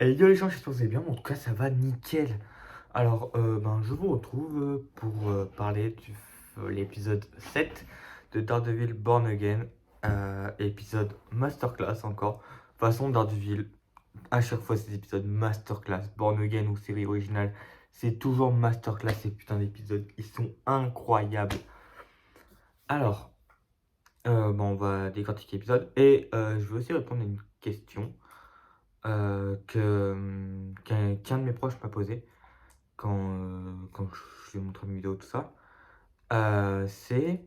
Et yo les gens, j'espère que vous allez bien, en tout cas ça va nickel. Alors, je vous retrouve pour parler de l'épisode 7 de Daredevil Born Again, épisode masterclass encore. De toute façon, Daredevil, à chaque fois ces épisodes masterclass, Born Again ou série originale, c'est toujours masterclass ces putains d'épisodes, ils sont incroyables. Alors, on va décortiquer l'épisode et je vais aussi répondre à une question qu'un de mes proches m'a posé quand je lui ai montré mes vidéos, tout ça. C'est,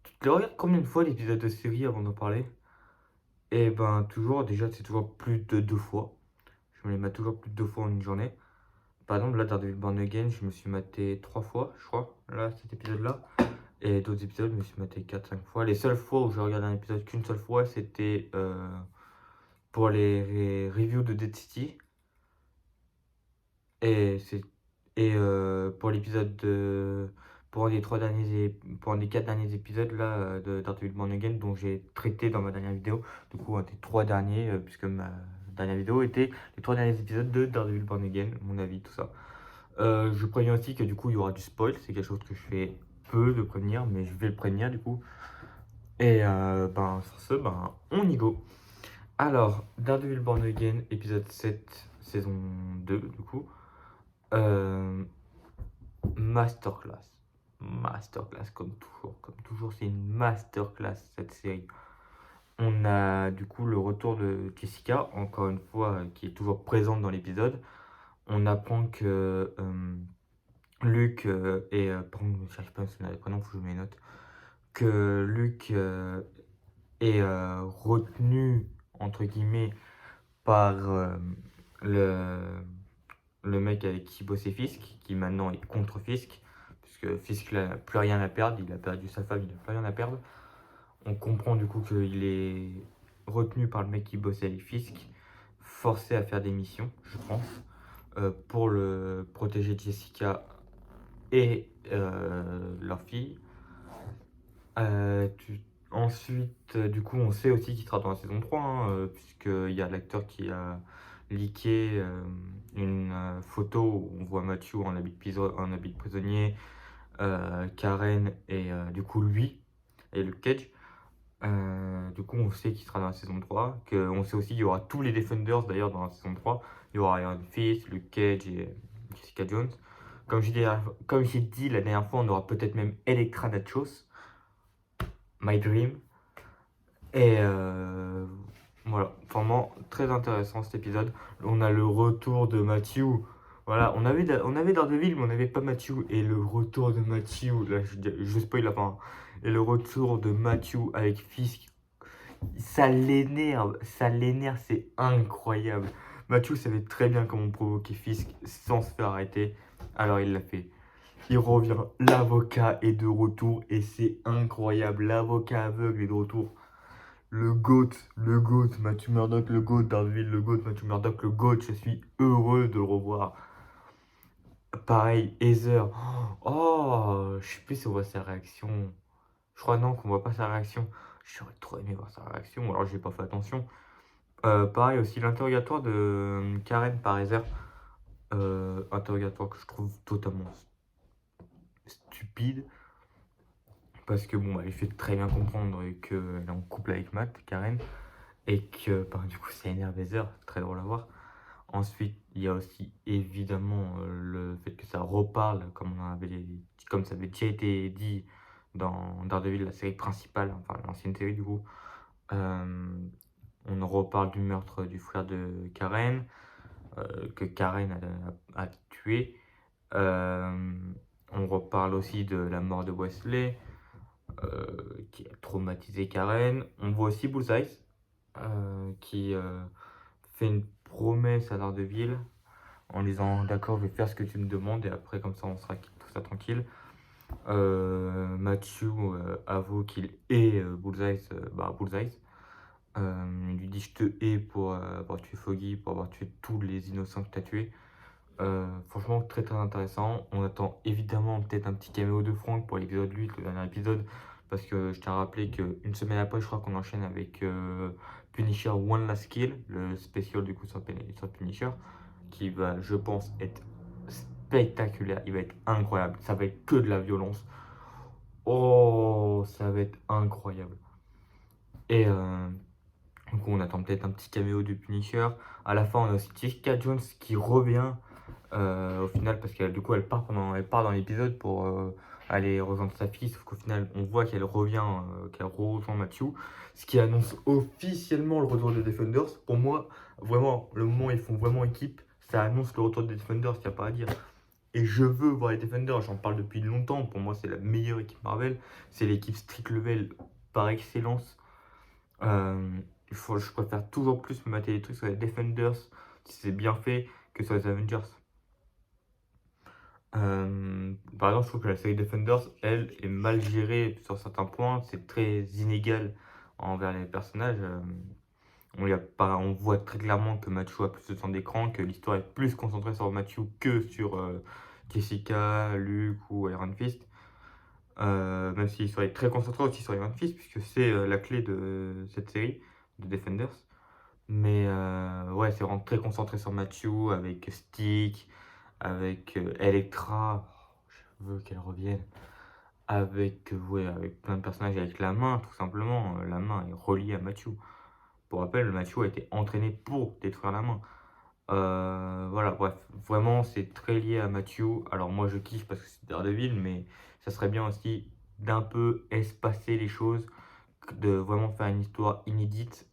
tu te le regardes combien de fois l'épisode de série avant d'en parler? Et ben toujours, déjà c'est toujours plus de 2 fois. Je me les mets toujours plus de 2 fois en une journée. Par exemple là, Daredevil Born Again, je me suis maté 3 fois, je crois, là, cet épisode-là. Et d'autres épisodes, je me suis maté 4-5 fois. Les seules fois où j'ai regardé un épisode qu'une seule fois, c'était pour les reviews de Dead City. Et c'est pour l'épisode de pour les 3 derniers pour les 4 derniers épisodes là, de Daredevil Born Again dont j'ai traité dans ma dernière vidéo. Du coup, des 3 derniers, puisque ma dernière vidéo était les 3 derniers épisodes de Daredevil Born Again, mon avis, tout ça. Je préviens aussi que du coup, il y aura du spoil, c'est quelque chose que je fais peu de prévenir, mais je vais le prévenir du coup. Et sur ce, on y go. Alors, Daredevil Born Again, épisode 7, saison 2 du coup. Euh, Masterclass. Masterclass, comme toujours. Comme toujours, c'est une masterclass cette série. On a du coup le retour de Jessica, encore une fois, qui est toujours présente dans l'épisode. On apprend que Luke pardon, je n'arrive pas à me souvenir des prénoms, faut que je mes notes. Que Luke est retenu, entre guillemets, par le, le mec avec qui bossait Fisk, qui maintenant est contre Fisk, puisque Fisk n'a plus rien à perdre, il a perdu sa femme, il n'a plus rien à perdre. On comprend du coup qu'il est retenu par le mec qui bossait avec Fisk, forcé à faire des missions, je pense, pour le protéger Jessica et leur fille. Ensuite, du coup, on sait aussi qu'il sera dans la saison 3, hein, puisqu'il y a l'acteur qui a leaké une photo où on voit Matthew en habit de prisonnier, Karen et du coup lui et Luke Cage. Du coup, on sait qu'il sera dans la saison 3. On sait aussi qu'il y aura tous les Defenders d'ailleurs dans la saison 3. Il y aura Iron Fist, Luke Cage et Jessica Jones. Comme j'ai dit la dernière fois, on aura peut-être même Elektra Nachos, My Dream. Et voilà, vraiment très intéressant cet épisode. On a le retour de Matthew. Voilà, on avait Daredevil, mais on n'avait pas Matthew. Et le retour de Matthew, là je spoil la fin. Et le retour de Matthew avec Fisk, ça l'énerve, c'est incroyable. Matthew savait très bien comment provoquer Fisk sans se faire arrêter, alors il l'a fait. Il revient, l'avocat est de retour et c'est incroyable. L'avocat aveugle est de retour. Le GOAT, Matthew Murdock, le GOAT, Daredevil, le GOAT, Matthew Murdock, le GOAT, je suis heureux de le revoir. Pareil, Heather. Oh, je sais plus si on voit sa réaction. Je crois non qu'on voit pas sa réaction. J'aurais trop aimé voir sa réaction, ou alors j'ai pas fait attention. Pareil aussi, l'interrogatoire de Karen par Heather. Interrogatoire que je trouve totalement stupide. Parce que bon, elle fait très bien comprendre qu'elle est en couple avec Matt, Karen. Et que du coup, ça énerve Heather. C'est très drôle à voir. Ensuite, il y a aussi évidemment le fait que ça reparle, comme ça avait déjà été dit dans Daredevil, la série principale, enfin l'ancienne série du coup. On reparle du meurtre du frère de Karen, que Karen a tué. On reparle aussi de la mort de Wesley, qui a traumatisé Karen. On voit aussi Bullseye, qui fait une promesse à Daredevil en disant d'accord, je vais faire ce que tu me demandes et après comme ça on sera tout ça tranquille. Matthew avoue qu'il est Bullseye. Il lui dit je te hais pour avoir tué Foggy, pour avoir tué tous les innocents que tu as tués. Franchement très très intéressant. On attend évidemment peut-être un petit caméo de Frank pour l'épisode 8, le dernier épisode. Parce que je tiens à rappeler qu'une semaine après, je crois qu'on enchaîne avec Punisher One Last Kill, le spécial du coup sur Punisher, qui va, je pense, être spectaculaire. Il va être incroyable. Ça va être que de la violence. Oh, ça va être incroyable. Et du coup, on attend peut-être un petit caméo du Punisher. À la fin, on a aussi Jessica Jones qui revient au final parce qu'elle du coup elle part dans l'épisode pour aller rejoindre sa fille. Sauf qu'au final, on voit qu'elle revient, qu'elle rejoint Matthew. Ce qui annonce officiellement le retour des Defenders. Pour moi, vraiment, le moment où ils font vraiment équipe, ça annonce le retour des Defenders, il n'y a pas à dire. Et je veux voir les Defenders, j'en parle depuis longtemps. Pour moi, c'est la meilleure équipe Marvel. C'est l'équipe Street Level par excellence. Je préfère toujours plus me mater des trucs sur les Defenders, si c'est bien fait, que sur les Avengers. Par exemple, je trouve que la série Defenders, elle, est mal gérée sur certains points. C'est très inégal envers les personnages. On voit très clairement que Matthew a plus de temps d'écran, que l'histoire est plus concentrée sur Matthew que sur Jessica, Luke ou Iron Fist. Même si l'histoire est très concentrée aussi sur Iron Fist, puisque c'est la clé de cette série de Defenders. Mais ouais, c'est vraiment très concentré sur Matthew, avec Stick, avec Elektra. Je veux qu'elle revienne. Ouais, avec plein de personnages, avec la main, tout simplement. La main est reliée à Matthew. Pour rappel, Matthew a été entraîné pour détruire la main. Voilà, bref, vraiment, c'est très lié à Matthew. Alors moi, je kiffe parce que c'est Daredevil, mais ça serait bien aussi d'un peu espacer les choses, de vraiment faire une histoire inédite.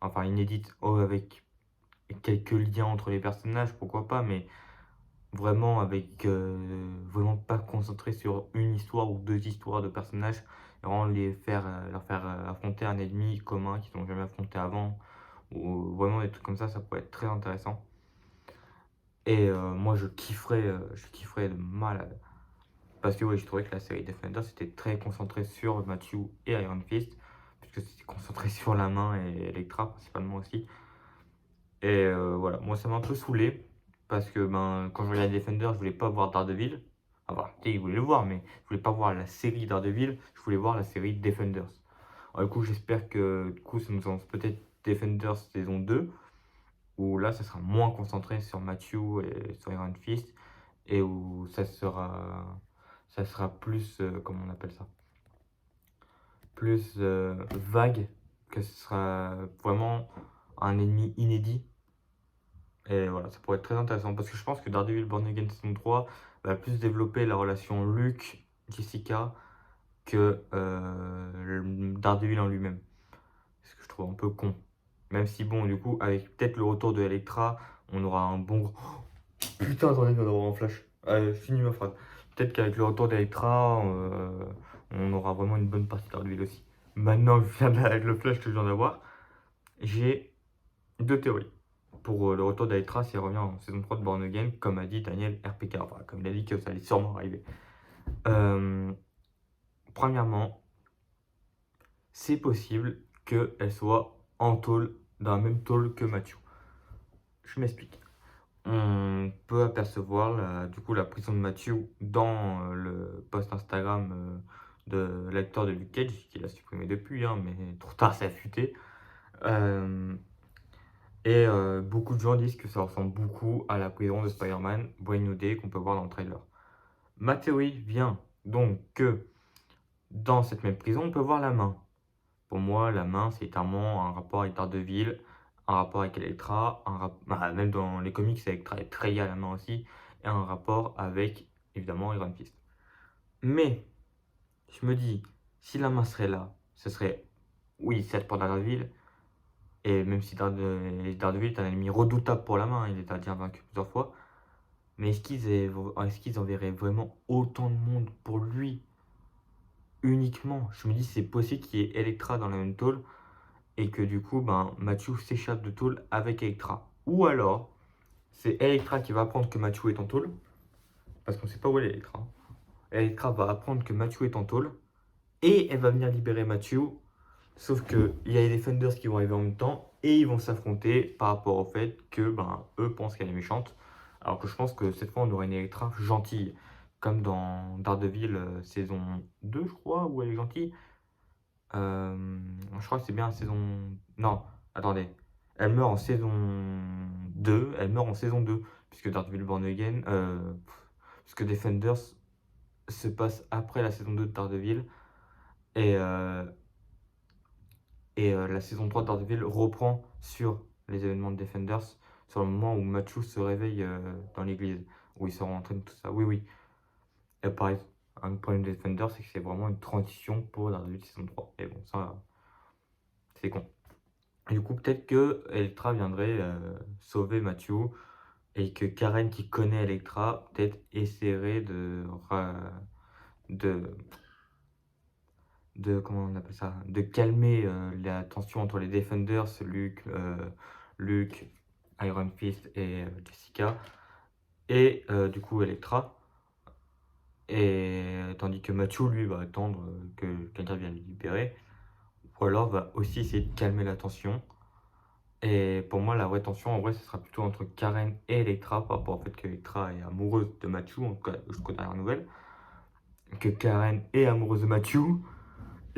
Enfin, inédite, avec quelques liens entre les personnages, pourquoi pas, mais vraiment avec vraiment pas concentré sur une histoire ou deux histoires de personnages, et vraiment leur faire affronter un ennemi commun qu'ils n'ont jamais affronté avant, ou vraiment des trucs comme ça pourrait être très intéressant. Et moi je kifferais de malade. Parce que oui, je trouvais que la série Defenders était très concentrée sur Matthew et Iron Fist, puisque c'était concentré sur la main et Elektra principalement aussi. Et voilà, moi ça m'a un peu saoulé, parce que ben, quand je regardais Defender, je voulais pas voir Daredevil. Enfin, tu sais, je voulais le voir, mais je voulais pas voir la série Daredevil, je voulais voir la série Defenders. Alors, du coup, j'espère que du coup, ça nous annonce peut-être Defenders saison 2, où là, ça sera moins concentré sur Matthew et sur Iron Fist, et où ça sera plus, comment on appelle ça, plus vague, que ce sera vraiment un ennemi inédit. Et voilà, ça pourrait être très intéressant parce que je pense que Daredevil Born Again saison 3 va plus développer la relation Luke-Jessica que Daredevil en lui-même. Ce que je trouve un peu con. Même si, bon, du coup, avec peut-être le retour de Elektra, on aura un bon. Putain, attendez, je viens d'avoir un flash. Allez, je finis ma phrase. Peut-être qu'avec le retour d'Electra, on aura vraiment une bonne partie de Daredevil aussi. Maintenant, avec le flash que je viens d'avoir, j'ai deux théories pour le retour d'Elytra s'il revient en saison 3 de Born Again, comme a dit Daniel RPK, enfin, comme il a dit que ça allait sûrement arriver. Premièrement, c'est possible qu'elle soit en tôle, dans la même tôle que Matthew. Je m'explique. On peut apercevoir du coup la prison de Matthew dans le post Instagram de l'acteur de Luke Cage, qu'il a supprimé depuis, hein, mais trop tard ça a fuité. Et beaucoup de gens disent que ça ressemble beaucoup à la prison de Spider-Man Brand New Day qu'on peut voir dans le trailer. Ma théorie vient donc que dans cette même prison, on peut voir la main. Pour moi, la main, c'est évidemment un rapport avec Daredevil, un rapport avec Elektra, même dans les comics, Elektra est très liée à la main aussi, et un rapport avec, évidemment, Iron Fist. Mais, je me dis, si la main serait là, ce serait, oui, certes pour Daredevil, et même si Daredevil est un ennemi redoutable pour la main, il est déjà vaincu plusieurs fois. Mais est-ce qu'ils enverraient vraiment autant de monde pour lui uniquement? Je me dis c'est possible qu'il y ait Elektra dans la même tôle et que du coup ben, Matthew s'échappe de tôle avec Elektra. Ou alors c'est Elektra qui va apprendre que Matthew est en tôle, parce qu'on sait pas où elle est Elektra. Elektra va apprendre que Matthew est en tôle et elle va venir libérer Matthew. Sauf qu'il y a les Defenders qui vont arriver en même temps et ils vont s'affronter par rapport au fait que ben, eux pensent qu'elle est méchante. Alors que je pense que cette fois on aura une Elektra gentille. Comme dans Daredevil saison 2, je crois, où elle est gentille. Je crois que c'est bien la saison... Non, attendez. Elle meurt en saison 2. Elle meurt en saison 2. Puisque Daredevil Born Again... puisque Defenders se passe après la saison 2 de Daredevil. Et, la saison 3 de Daredevil reprend sur les événements de Defenders, sur le moment où Matthew se réveille dans l'église, où ils se rentraînent, tout ça. Oui, oui. Et pareil, un problème de Defenders, c'est que c'est vraiment une transition pour Daredevil saison 3. Et bon, ça, c'est con. Et du coup, peut-être que Elektra viendrait sauver Matthew, et que Karen, qui connaît Elektra, peut-être essaierait de comment on appelle ça, de calmer la tension entre les Defenders, Luke, Iron Fist et Jessica, et du coup Elektra. Et tandis que Matthew, lui, va attendre que quelqu'un vienne le libérer, ou alors va aussi essayer de calmer la tension. Et pour moi, la vraie tension, en vrai, ce sera plutôt entre Karen et Elektra, par rapport au fait qu'Elektra est amoureuse de Matthew, en tout cas jusqu'aux dernières nouvelles, que Karen est amoureuse de Matthew.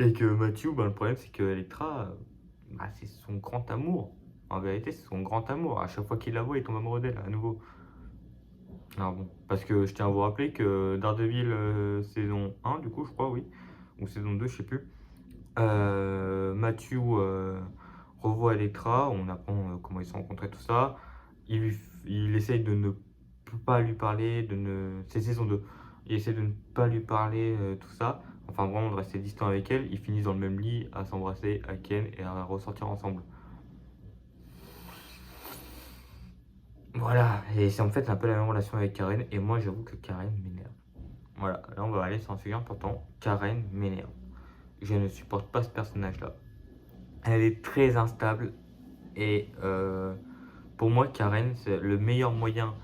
Et que Matthew, le problème, c'est que Elektra, c'est son grand amour. En vérité, c'est son grand amour. À chaque fois qu'il la voit, il tombe amoureux d'elle, à nouveau. Alors bon, parce que je tiens à vous rappeler que Daredevil saison 1, du coup, je crois, oui, ou saison 2, je sais plus, Matthew revoit Elektra, on apprend comment ils se sont rencontrés, tout ça. Il essaye de ne pas lui parler, c'est saison 2. Il essaie de ne pas lui parler, tout ça. Enfin, vraiment de rester distant avec elle. Ils finissent dans le même lit, à s'embrasser, à Ken et à ressortir ensemble. Voilà, et c'est en fait un peu la même relation avec Karen. Et moi, j'avoue que Karen m'énerve. Voilà, là on va aller sur un sujet important. Karen m'énerve. Je ne supporte pas ce personnage-là. Elle est très instable. Et pour moi, Karen, c'est le meilleur moyen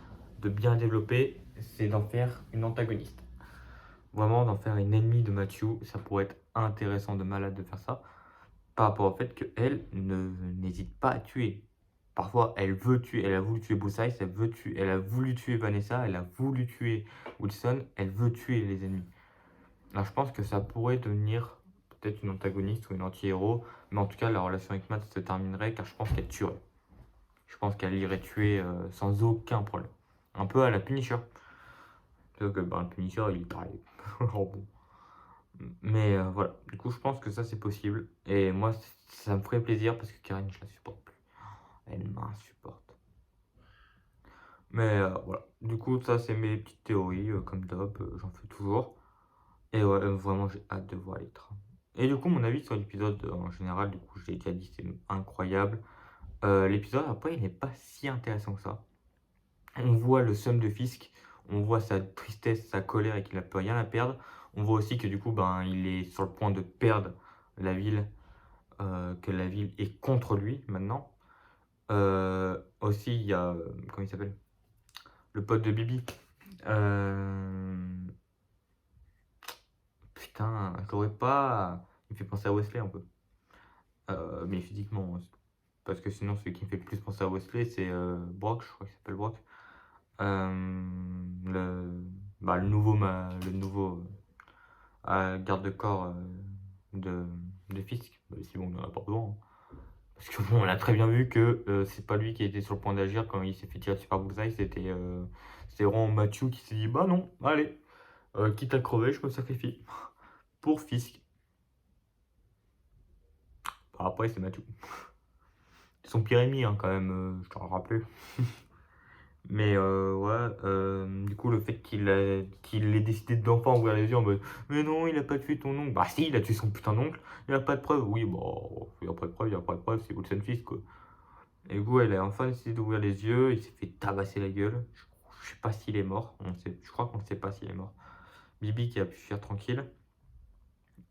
de bien développer, c'est d'en faire une antagoniste. Vraiment, d'en faire une ennemie de Matthew. Ça pourrait être intéressant de malade de faire ça. Par rapport au fait qu'elle n'hésite pas à tuer. Parfois, elle veut tuer, elle a voulu tuer Bullseye, elle a voulu tuer Vanessa, elle a voulu tuer Wilson, elle veut tuer les ennemis. Alors je pense que ça pourrait devenir peut-être une antagoniste ou une anti-héros, mais en tout cas la relation avec Matt se terminerait car je pense qu'elle tuerait. Je pense qu'elle irait tuer sans aucun problème. Un peu à la Punisher. Sauf que le Punisher il est pareil. Oh, bon. Mais voilà, du coup je pense que ça c'est possible. Et moi ça me ferait plaisir parce que Karen je la supporte plus. Elle m'insupporte. Mais voilà, du coup ça c'est mes petites théories, comme d'hab, j'en fais toujours. Et ouais, vraiment j'ai hâte de voir les trains. Et du coup mon avis sur l'épisode en général, du coup je l'ai déjà dit, c'est incroyable. L'épisode après il n'est pas si intéressant que ça. On voit le seum de Fisk, on voit sa tristesse, sa colère et qu'il n'a plus rien à perdre. On voit aussi que du coup il est sur le point de perdre la ville, que la ville est contre lui maintenant. Aussi il y a, comment il s'appelle, le pote de Bibi. Putain, je l'aurais pas. Il me fait penser à Wesley un peu. Mais physiquement, hein. Parce que sinon, celui qui me fait le plus penser à Wesley, c'est Brock, je crois qu'il s'appelle Brock. Le nouveau garde-corps de Fisk. Si bon, on en a pas besoin, hein. Parce que bon, on a très bien vu que c'est pas lui qui était sur le point d'agir quand il s'est fait tirer dessus par Bullseye. C'était vraiment Matthew qui s'est dit bah non, allez, quitte à crever, je me sacrifie pour Fisk. Après, c'est Matthew. C'est son pire ennemi, hein, quand même, je t'en rappelle. Mais ouais, du coup, le fait qu'il ait décidé d'enfin ouvrir les yeux en mode mais non, il a pas tué ton oncle. Bah, si, il a tué son putain d'oncle. Il a pas de preuves. Oui, bon, il n'y a pas de preuves, il n'y a pas de preuves, c'est Wilson Fisk, quoi. Et du coup, elle a enfin décidé d'ouvrir les yeux. Il s'est fait tabasser la gueule. Je sais pas s'il est mort. Je crois qu'on ne sait pas s'il est mort. Bibi qui a pu fuir tranquille.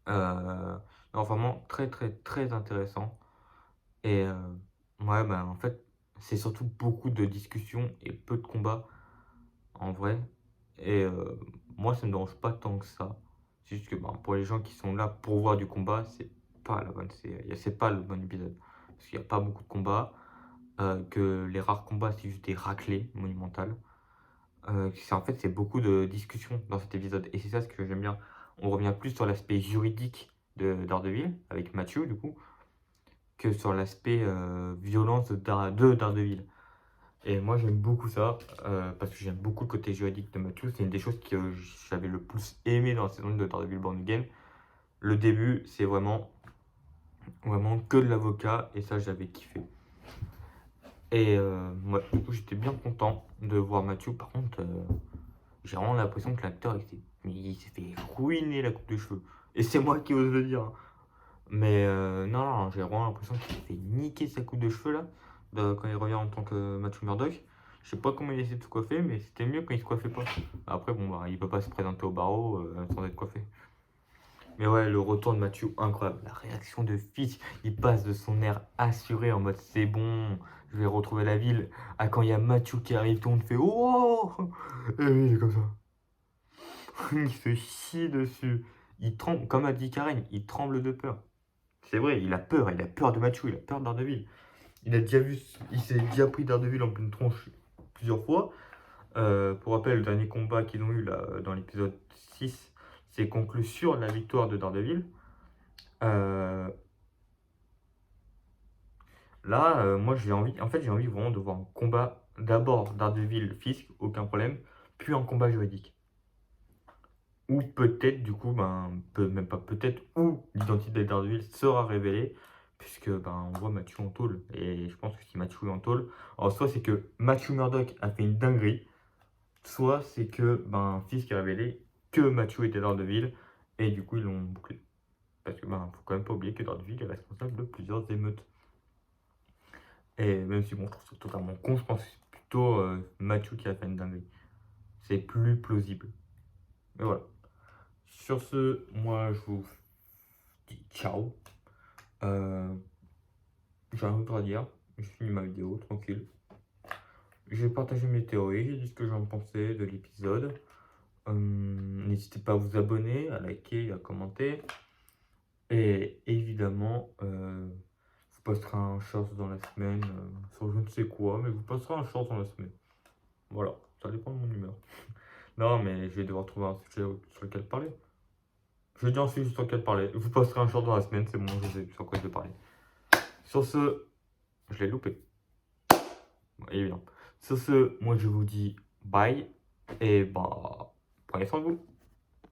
Non, vraiment très, très, très intéressant. Et ouais, en fait, c'est surtout beaucoup de discussions et peu de combats, en vrai. Et moi, ça ne me dérange pas tant que ça. C'est juste que pour les gens qui sont là pour voir du combat, c'est pas la bonne série. C'est pas le bon épisode. Parce qu'il n'y a pas beaucoup de combats. Que les rares combats, c'est juste des raclées monumentales. En fait, c'est beaucoup de discussions dans cet épisode. Et c'est ça ce que j'aime bien. On revient plus sur l'aspect juridique de Daredevil, avec Matthew du coup, que sur l'aspect violence de Daredevil. Et moi j'aime beaucoup ça, parce que j'aime beaucoup le côté juridique de Matthew. C'est une des choses que j'avais le plus aimé dans la saison 1 de Daredevil Born Again. Le début, c'est vraiment que de l'avocat, et ça j'avais kiffé. Et moi, du coup, j'étais bien content de voir Matthew. Par contre, j'ai vraiment l'impression que l'acteur, il s'est fait ruiner la coupe de cheveux. Et c'est moi qui ose le dire, hein. Mais non, j'ai vraiment l'impression qu'il s'est fait niquer sa coupe de cheveux là, quand il revient en tant que Matthew Murdock. Je sais pas comment il essaie de se coiffer, mais c'était mieux quand il se coiffait pas. Après, bon, bah, il peut pas se présenter au barreau sans être coiffé. Mais ouais, le retour de Matthew, incroyable. La réaction de Fisk, il passe de son air assuré en mode c'est bon, je vais retrouver la ville, à quand il y a Matthew qui arrive, tout le monde fait oh. Et lui, il est comme ça. Il se chie dessus. Il tremble, comme a dit Karen, il tremble de peur. C'est vrai, il a peur de Matthew, il a peur de Daredevil. Il s'est déjà pris Daredevil en pleine tronche plusieurs fois. Pour rappel, le dernier combat qu'ils ont eu là, dans l'épisode 6 s'est conclu sur la victoire de Daredevil. Moi j'ai envie vraiment de voir un combat, d'abord Daredevil Fisk, aucun problème, puis un combat juridique. Ou peut-être, du coup, même pas peut-être, où l'identité de Daredevil sera révélée, puisque on voit Matthew en tôle. Et je pense que si Matthew est en tôle, alors soit c'est que Matthew Murdock a fait une dinguerie, soit c'est que Fisk a révélé que Matthew était Daredevil, et du coup ils l'ont bouclé. Parce que faut quand même pas oublier que Daredevil est responsable de plusieurs émeutes. Et même si bon, je trouve ça totalement con, je pense que c'est plutôt Matthew qui a fait une dinguerie. C'est plus plausible. Mais voilà. Sur ce, moi je vous dis ciao. J'ai rien d'autre à dire. Je finis ma vidéo, tranquille. J'ai partagé mes théories, j'ai dit ce que j'en pensais de l'épisode. N'hésitez pas à vous abonner, à liker, à commenter. Et évidemment, vous posterez un short dans la semaine sur je ne sais quoi, mais vous posterez un short dans la semaine. Voilà, ça dépend de mon humeur. Non, mais je vais devoir trouver un sujet sur lequel parler. Je vais dire un sujet sur lequel parler. Vous posterez un short dans la semaine, c'est bon, je sais sur quoi je vais parler. Sur ce, je l'ai loupé. Bon, évidemment. Sur ce, moi je vous dis bye et prenez soin de vous.